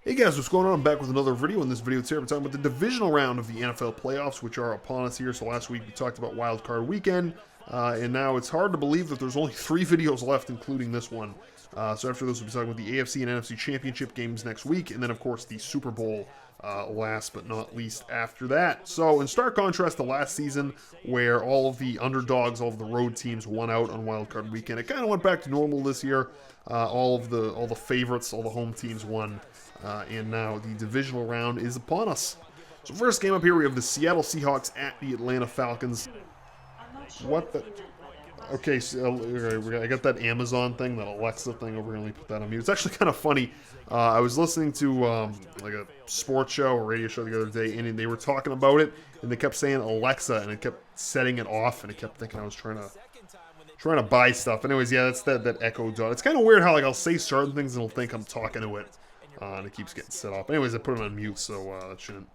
Hey guys, what's going on? I'm back with another video. In this video today, we're talking about the divisional round of the NFL playoffs, which are upon us here. So last week we talked about Wild Card Weekend, and now it's hard to believe that there's only 3 videos left, including this one. So after this, we'll be talking about the AFC and NFC Championship games next week, and then of course the Super Bowl last but not least after that. So in stark contrast to last season, where all of the underdogs, all of the road teams won out on Wild Card Weekend, it kind of went back to normal this year. All the favorites, all the home teams won. And now the divisional round is upon us. So first game up here, we have the Seattle Seahawks at the Atlanta Falcons. What the? Okay, so, I got that Amazon thing, that Alexa thing over here. Let me put that on mute. It's actually kind of funny. I was listening to like a sports show or radio show the other day, and they were talking about it, and they kept saying Alexa, and it kept setting it off, and it kept thinking I was trying to buy stuff. Anyways, yeah, that's that Echo Dot. It's kind of weird how like I'll say certain things and it'll think I'm talking to it. And it keeps getting set off. Anyways, I put it on mute, so that shouldn't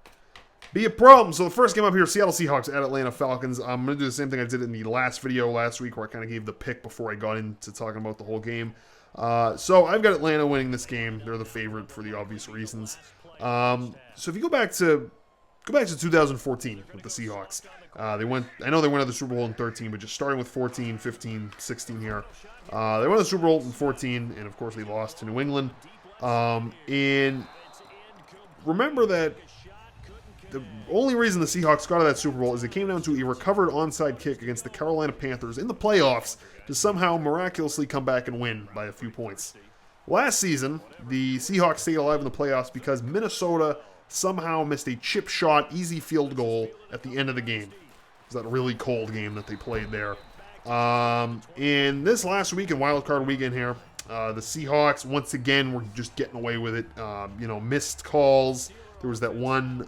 be a problem. So the first game up here, Seattle Seahawks at Atlanta Falcons. I'm going to do the same thing I did in the last video last week, where I kind of gave the pick before I got into talking about the whole game. So I've got Atlanta winning this game. They're the favorite for the obvious reasons. So if you go back to 2014 with the Seahawks. They went. I know they went to the Super Bowl in 13, but just starting with 14, 15, 16 here. They went to the Super Bowl in 14, and of course they lost to New England. And remember that the only reason the Seahawks got out of that Super Bowl is it came down to a recovered onside kick against the Carolina Panthers in the playoffs to somehow miraculously come back and win by a few points. Last season, the Seahawks stayed alive in the playoffs because Minnesota somehow missed a chip shot, easy field goal at the end of the game. It was that really cold game that they played there. And this last week in Wild Card Weekend here, the Seahawks, once again, were just getting away with it. Missed calls. There was that one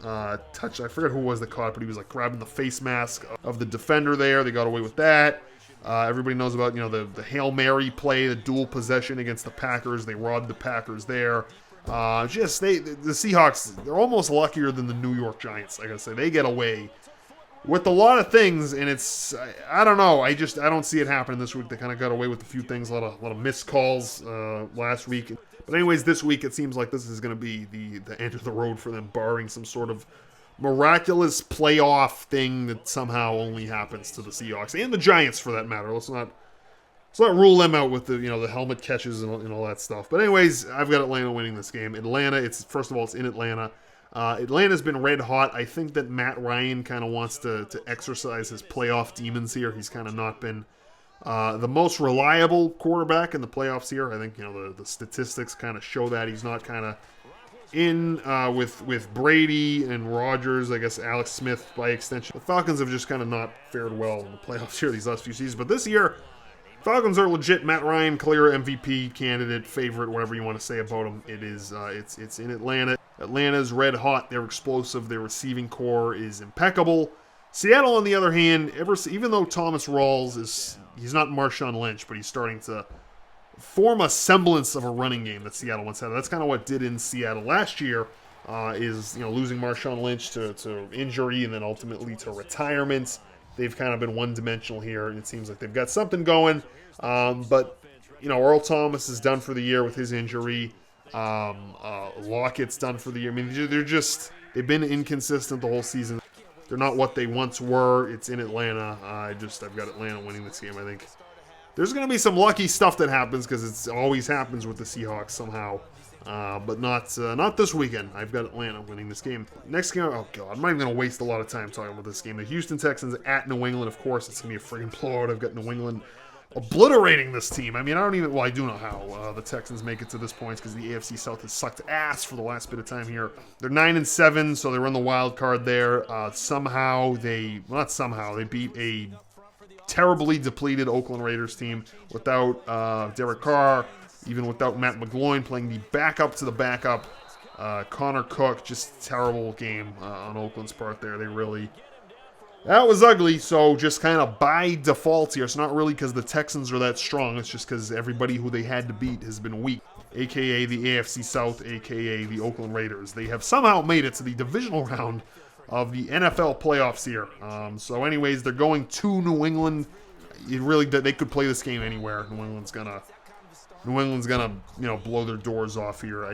touch. I forget who it was that caught it, but he was like grabbing the face mask of the defender there. They got away with that. Everybody knows about, the Hail Mary play, the dual possession against the Packers. They robbed the Packers there. The Seahawks, they're almost luckier than the New York Giants. I gotta say, they get away with a lot of things, and it's, I don't know. I don't see it happening this week. They kind of got away with a few things, a lot of missed calls last week. But anyways, this week it seems like this is going to be the end of the road for them, barring some sort of miraculous playoff thing that somehow only happens to the Seahawks and the Giants, for that matter. Let's not rule them out with the helmet catches and all that stuff. But anyways, I've got Atlanta winning this game. Atlanta, first of all, it's in Atlanta. Atlanta's been red hot. I think that Matt Ryan kind of wants to exercise his playoff demons here. He's kind of not been the most reliable quarterback in the playoffs here. I think the statistics kind of show that he's not kind of in with Brady and Rodgers. I guess Alex Smith by extension. The Falcons have just kind of not fared well in the playoffs here these last few seasons. But this year, Falcons are legit. Matt Ryan, clear MVP candidate, favorite, whatever you want to say about him. It is. It's in Atlanta. Atlanta's red hot. They're explosive. Their receiving core is impeccable. Seattle, on the other hand, even though Thomas Rawls he's not Marshawn Lynch, but he's starting to form a semblance of a running game that Seattle once had. That's kind of what did in Seattle last year. Is losing Marshawn Lynch to injury and then ultimately to retirement. They've kind of been one-dimensional here, and it seems like they've got something going. But Earl Thomas is done for the year with his injury. Lockett's done for the year. I mean, they've been inconsistent the whole season. They're not what they once were. It's in Atlanta. I've got Atlanta winning this game. I think there's going to be some lucky stuff that happens because it always happens with the Seahawks somehow. But not this weekend. I've got Atlanta winning this game. Next game, oh god, I'm not even going to waste a lot of time talking about this game. The Houston Texans at New England. Of course, it's going to be a freaking blowout. I've got New England obliterating this team. I mean, I do know how the Texans make it to this point because the AFC South has sucked ass for the last bit of time here. They're 9-7, so they run the wild card there. They beat a terribly depleted Oakland Raiders team without Derek Carr, even without Matt McGloin playing the backup to the backup. Connor Cook, just terrible game on Oakland's part there. That was ugly, so just kind of by default here. It's not really because the Texans are that strong. It's just because everybody who they had to beat has been weak, a.k.a. the AFC South, a.k.a. the Oakland Raiders. They have somehow made it to the divisional round of the NFL playoffs here. So anyways, they're going to New England. They could play this game anywhere. New England's gonna blow their doors off here.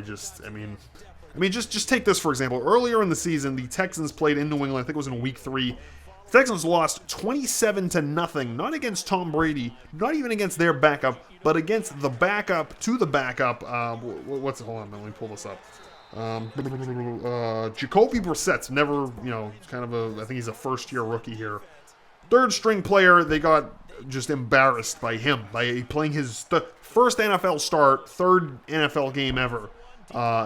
I mean, just take this for example. Earlier in the season, the Texans played in New England. I think it was in Week 3. The Texans lost 27-0, not against Tom Brady, not even against their backup, but against the backup to the backup. Hold on, let me pull this up. Jacoby Brissett's never, kind of I think he's a first-year rookie here. Third-string player, they got just embarrassed by him, by playing his first NFL start, third NFL game ever.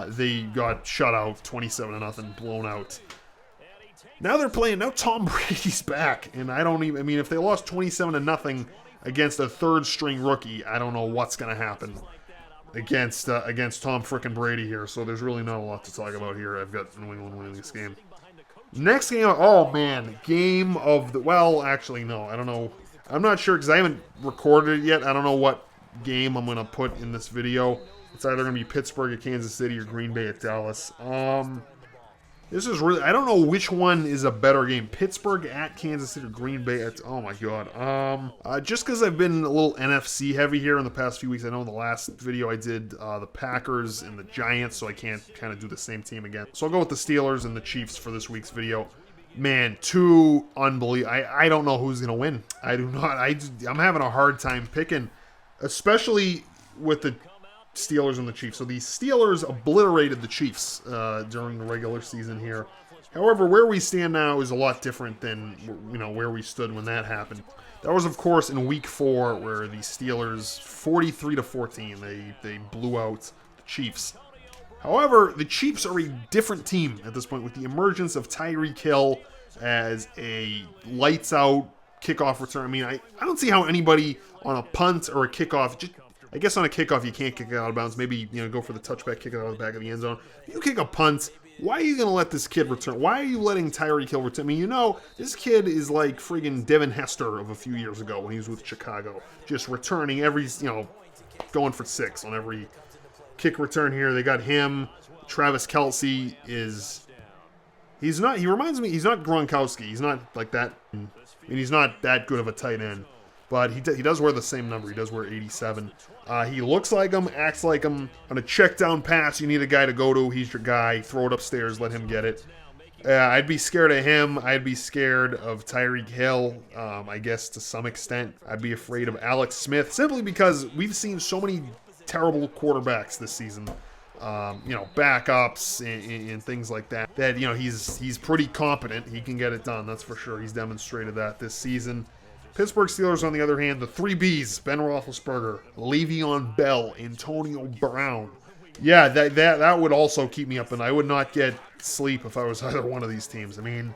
They got shut out 27-0, blown out. Now Tom Brady's back, and if they lost 27-0 against a third-string rookie, I don't know what's going to happen against Tom frickin' Brady here, so there's really not a lot to talk about here. I've got New England winning this game. Next game, oh man, game of the, well, actually, no, I don't know. I'm not sure because I haven't recorded it yet. I don't know what game I'm going to put in this video. It's either going to be Pittsburgh at Kansas City or Green Bay at Dallas. This is really, I don't know which one is a better game. Pittsburgh at Kansas City or Green Bay at, oh my god. Just because I've been a little NFC heavy here in the past few weeks. I know in the last video I did the Packers and the Giants, so I can't kind of do the same team again. So I'll go with the Steelers and the Chiefs for this week's video. Man, two unbelievable. I don't know who's going to win. I do not. I'm having a hard time picking, especially with the Steelers and the Chiefs. So the Steelers obliterated the Chiefs during the regular season here. However, where we stand now is a lot different than where we stood when that happened. That was, of course, in Week 4 where the Steelers 43-14 they blew out the Chiefs. However, the Chiefs are a different team at this point with the emergence of Tyreek Hill as a lights-out kickoff return. I mean, I don't see how anybody on a punt or a kickoff, I guess on a kickoff you can't kick it out of bounds. Maybe go for the touchback, kick it out of the back of the end zone. You kick a punt. Why are you going to let this kid return? Why are you letting Tyreek Hill return? I mean, this kid is like friggin' Devin Hester of a few years ago when he was with Chicago, just returning every, going for 6 on every kick return here. They got him. Travis Kelce he reminds me, he's not Gronkowski. He's not like that. I mean, he's not that good of a tight end. But he does wear the same number. He does wear 87. He looks like him, acts like him. On a check down pass, you need a guy to go to. He's your guy. Throw it upstairs. Let him get it. I'd be scared of him. I'd be scared of Tyreek Hill, I guess, to some extent. I'd be afraid of Alex Smith, simply because we've seen so many terrible quarterbacks this season. Backups and things like that. That, he's pretty competent. He can get it done. That's for sure. He's demonstrated that this season. Pittsburgh Steelers, on the other hand, the 3 Bs, Ben Roethlisberger, Le'Veon Bell, Antonio Brown. Yeah, that would also keep me up, and I would not get sleep if I was either one of these teams. I mean,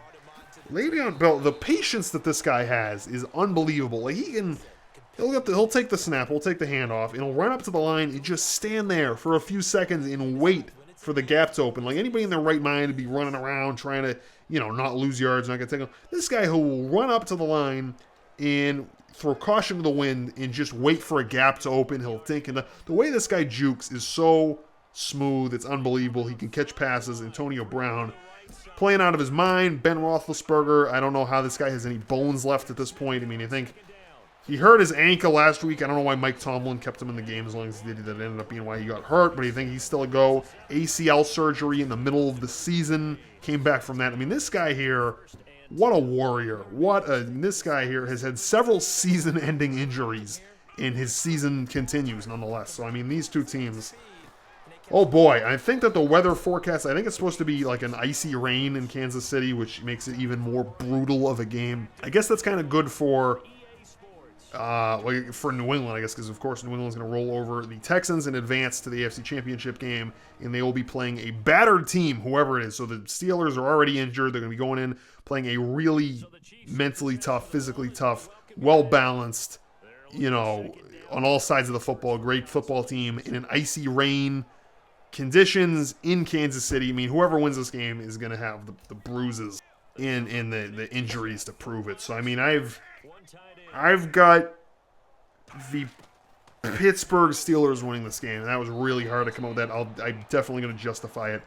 Le'Veon Bell, the patience that this guy has is unbelievable. Like, he'll take the snap, he'll take the handoff, and he'll run up to the line and just stand there for a few seconds and wait for the gap to open. Like, anybody in their right mind would be running around trying to, not lose yards, not get taken. This guy who will run up to the line and throw caution to the wind and just wait for a gap to open. He'll think, and the way this guy jukes is so smooth. It's unbelievable. He can catch passes. Antonio Brown playing out of his mind. Ben Roethlisberger, I don't know how this guy has any bones left at this point. I mean, I think he hurt his ankle last week. I don't know why Mike Tomlin kept him in the game as long as he did. That ended up being why he got hurt, but I think he's still a go. ACL surgery in the middle of the season. Came back from that. I mean, this guy here, what a warrior. This guy here has had several season-ending injuries, and his season continues nonetheless. So, I mean, these two teams, oh boy. I think that the weather forecast, I think it's supposed to be like an icy rain in Kansas City, which makes it even more brutal of a game. I guess that's kind of good for New England, I guess, because of course New England's going to roll over the Texans and advance to the AFC Championship game, and they will be playing a battered team, whoever it is. So the Steelers are already injured. They're going to be going in playing a really mentally tough, physically tough, well-balanced, on all sides of the football, great football team in an icy rain conditions in Kansas City. I mean, whoever wins this game is going to have the bruises and the injuries to prove it. So, I mean, I've got the Pittsburgh Steelers winning this game, and that was really hard to come up with that. I'm definitely going to justify it.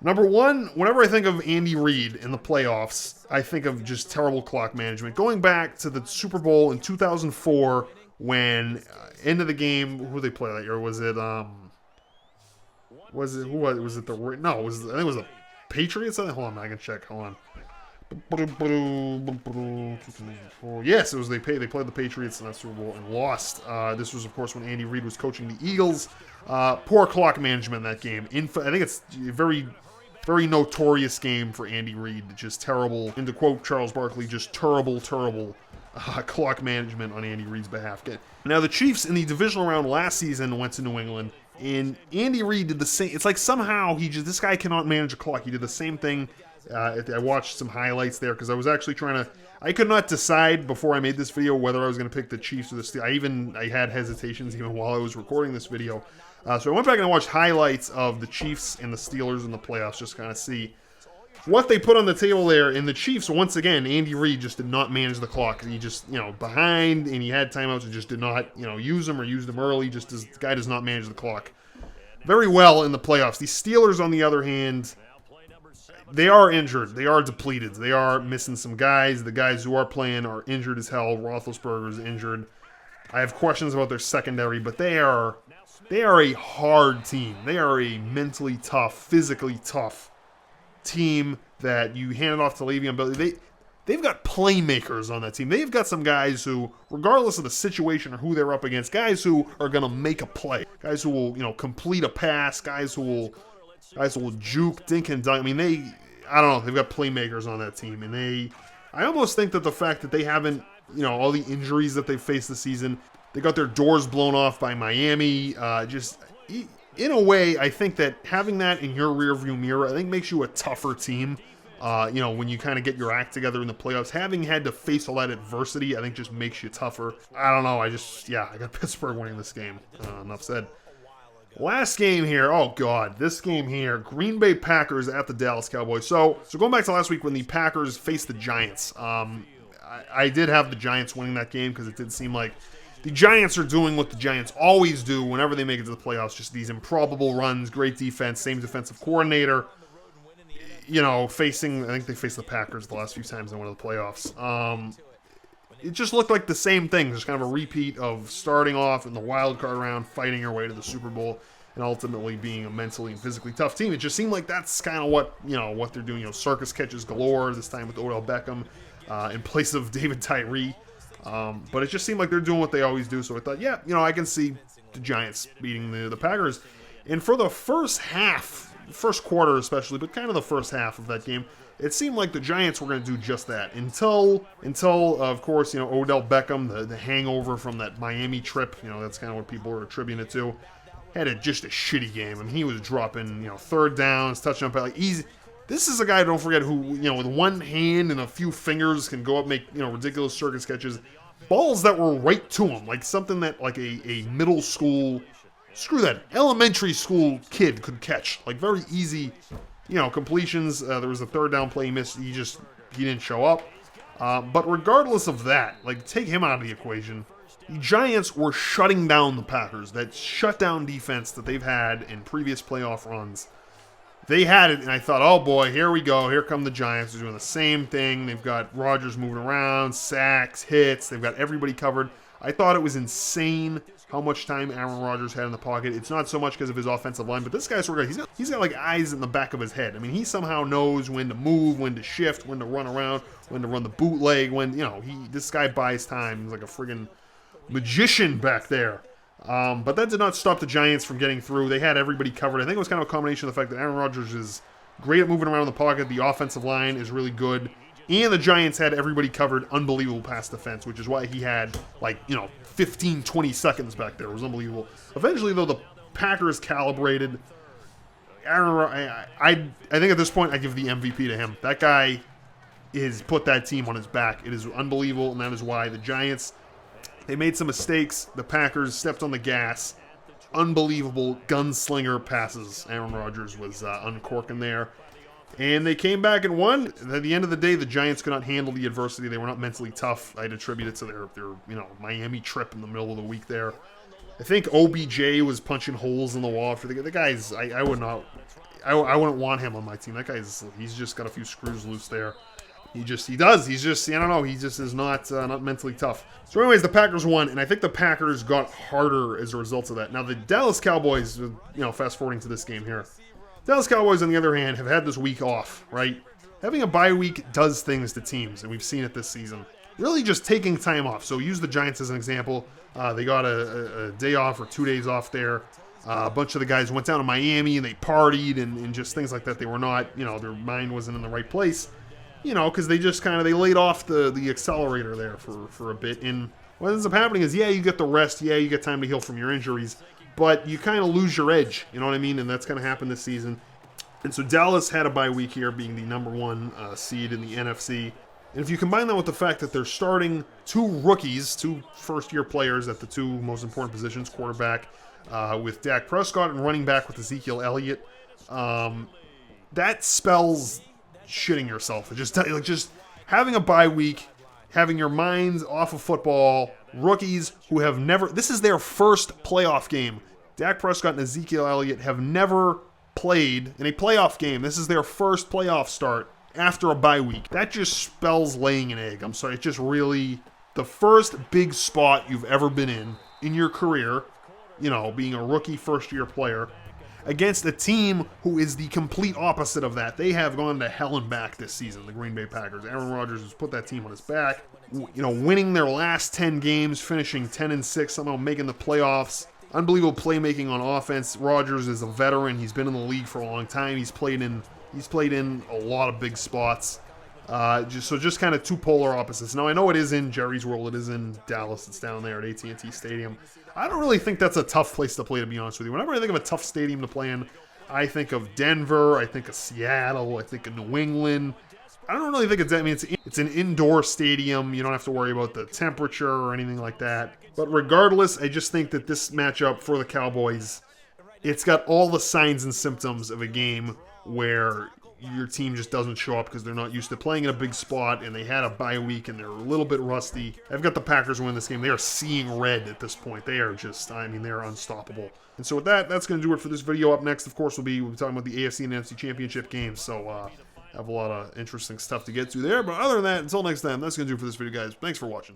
Number one, whenever I think of Andy Reid in the playoffs, I think of just terrible clock management. Going back to the Super Bowl in 2004, when end of the game, who did they play that year? Was Was it the no? I think it was the Patriots. Hold on, I can check. Hold on. Yes, it was they played the Patriots in that Super Bowl and lost. This was, of course, when Andy Reid was coaching the Eagles. Poor clock management in that game. I think it's a very, very notorious game for Andy Reid. Just terrible. And to quote Charles Barkley, just terrible clock management on Andy Reid's behalf. Now, the Chiefs in the divisional round last season went to New England, and Andy Reid did the same. It's like somehow this guy cannot manage a clock. He did the same thing. I watched some highlights there because I was actually I could not decide before I made this video whether I was going to pick the Chiefs or the Steelers. I had hesitations even while I was recording this video. So I went back and I watched highlights of the Chiefs and the Steelers in the playoffs just to kind of see what they put on the table there. And the Chiefs, once again, Andy Reid just did not manage the clock. He just, behind, and he had timeouts and just did not, use them or use them early. The guy does not manage the clock very well in the playoffs. The Steelers, on the other hand, they are injured. They are depleted. They are missing some guys. The guys who are playing are injured as hell. Roethlisberger's injured. I have questions about their secondary, but they are a hard team. They are a mentally tough, physically tough team that you hand it off to Le'Veon Bell. They've got playmakers on that team. They've got some guys who, regardless of the situation or who they're up against, guys who are going to make a play. Guys who will, complete a pass. Guys who will juke, dink, and dunk. I mean, I don't know. They've got playmakers on that team. And I almost think that the fact that they haven't, all the injuries that they've faced this season, they got their doors blown off by Miami. In a way, I think that having that in your rearview mirror, I think makes you a tougher team. When you kind of get your act together in the playoffs, having had to face all that adversity, I think just makes you tougher. I don't know. I got Pittsburgh winning this game. Enough said. Last game here. Oh, God. This game here. Green Bay Packers at the Dallas Cowboys. So going back to last week when the Packers faced the Giants, I did have the Giants winning that game because it did seem like the Giants are doing what the Giants always do whenever they make it to the playoffs. Just these improbable runs, great defense, same defensive coordinator. I think they faced the Packers the last few times they went to the playoffs. It just looked like the same thing, just kind of a repeat of starting off in the wild card round, fighting your way to the Super Bowl, and ultimately being a mentally and physically tough team. It just seemed like that's kind of what they're doing. Circus catches galore this time with Odell Beckham in place of David Tyree. But it just seemed like they're doing what they always do. So I thought, I can see the Giants beating the Packers. And for the first quarter especially, but kind of the first half of that game, it seemed like the Giants were going to do just that until of course, Odell Beckham, the hangover from that Miami trip, that's kind of what people were attributing it to, had just a shitty game. I mean, he was dropping, third downs, touchdown pass, easy. This is a guy, don't forget, who, with one hand and a few fingers can go up, make, ridiculous circus catches. Balls that were right to him, like something that, like a middle school, elementary school kid could catch. Like, very easy, completions. There was a third down play he missed. He didn't show up. But regardless of that, take him out of the equation. The Giants were shutting down the Packers. That shutdown defense that they've had in previous playoff runs. They had it, and I thought, oh boy, here we go. Here come the Giants. They're doing the same thing. They've got Rodgers moving around, sacks, hits. They've got everybody covered. I thought it was insane how much time Aaron Rodgers had in the pocket. It's not so much because of his offensive line, but this guy's sort of he's got like eyes in the back of his head. I mean, he somehow knows when to move, when to shift, when to run around, when to run the bootleg. This guy buys time. He's like a friggin' magician back there. But that did not stop the Giants from getting through. They had everybody covered. I think it was kind of a combination of the fact that Aaron Rodgers is great at moving around in the pocket. The offensive line is really good. And the Giants had everybody covered. Unbelievable pass defense, which is why he had 15, 20 seconds back there. It was unbelievable. Eventually, though, the Packers calibrated. I think at this point, I give the MVP to him. That guy has put that team on his back. It is unbelievable, and that is why the Giants, they made some mistakes. The Packers stepped on the gas. Unbelievable gunslinger passes. Aaron Rodgers was uncorking there. And they came back and won. At the end of the day, the Giants could not handle the adversity. They were not mentally tough. I'd attribute it to their Miami trip in the middle of the week there. I think OBJ was punching holes in the wall after the guy's. I wouldn't want him on my team. That he's just got a few screws loose there. He does. He's just, I don't know, he just is not mentally tough. So anyways, the Packers won, and I think the Packers got harder as a result of that. Now, the Dallas Cowboys, fast forwarding to this game here. Dallas Cowboys, on the other hand, have had this week off, right? Having a bye week does things to teams, and we've seen it this season. Really just taking time off. So use the Giants as an example. They got a day off or 2 days off there. A bunch of the guys went down to Miami, and they partied and just things like that. They were not, their mind wasn't in the right place. Because they just they laid off the accelerator there for a bit. And what ends up happening is, you get the rest. You get time to heal from your injuries. But you kind of lose your edge. You know what I mean? And that's going to happen this season. And so Dallas had a bye week here, being the number one seed in the NFC. And if you combine that with the fact that they're starting two rookies, two first-year players at the two most important positions, quarterback with Dak Prescott and running back with Ezekiel Elliott, that spells shitting yourself. Just having a bye week, having your minds off of football, rookies who have never, this is their first playoff game. Dak Prescott and Ezekiel Elliott have never played in a playoff game. This is their first playoff start after a bye week. That just spells laying an egg. I'm sorry. It's just really the first big spot you've ever been in your career, being a rookie first-year player, against a team who is the complete opposite of that. They have gone to hell and back this season, the Green Bay Packers. Aaron Rodgers has put that team on his back. Winning their last 10 games, finishing 10-6, somehow making the playoffs. Unbelievable playmaking on offense. Rodgers is a veteran. He's been in the league for a long time. He's played in a lot of big spots. Just kind of two polar opposites. Now, I know it is in Jerry's World. It is in Dallas. It's down there at AT&T Stadium. I don't really think that's a tough place to play, to be honest with you. Whenever I think of a tough stadium to play in, I think of Denver. I think of Seattle. I think of New England. I don't really think it's an indoor stadium. You don't have to worry about the temperature or anything like that. But regardless, I just think that this matchup for the Cowboys, it's got all the signs and symptoms of a game where your team just doesn't show up because they're not used to playing in a big spot, and they had a bye week and they're a little bit rusty. I've got the Packers win this game. They are seeing red at this point. They are just, they're unstoppable. And so with that, that's going to do it for this video. Up next, of course, we'll be talking about the AFC and NFC Championship games. So have a lot of interesting stuff to get to there. But other than that, until next time, that's going to do it for this video, guys. Thanks for watching.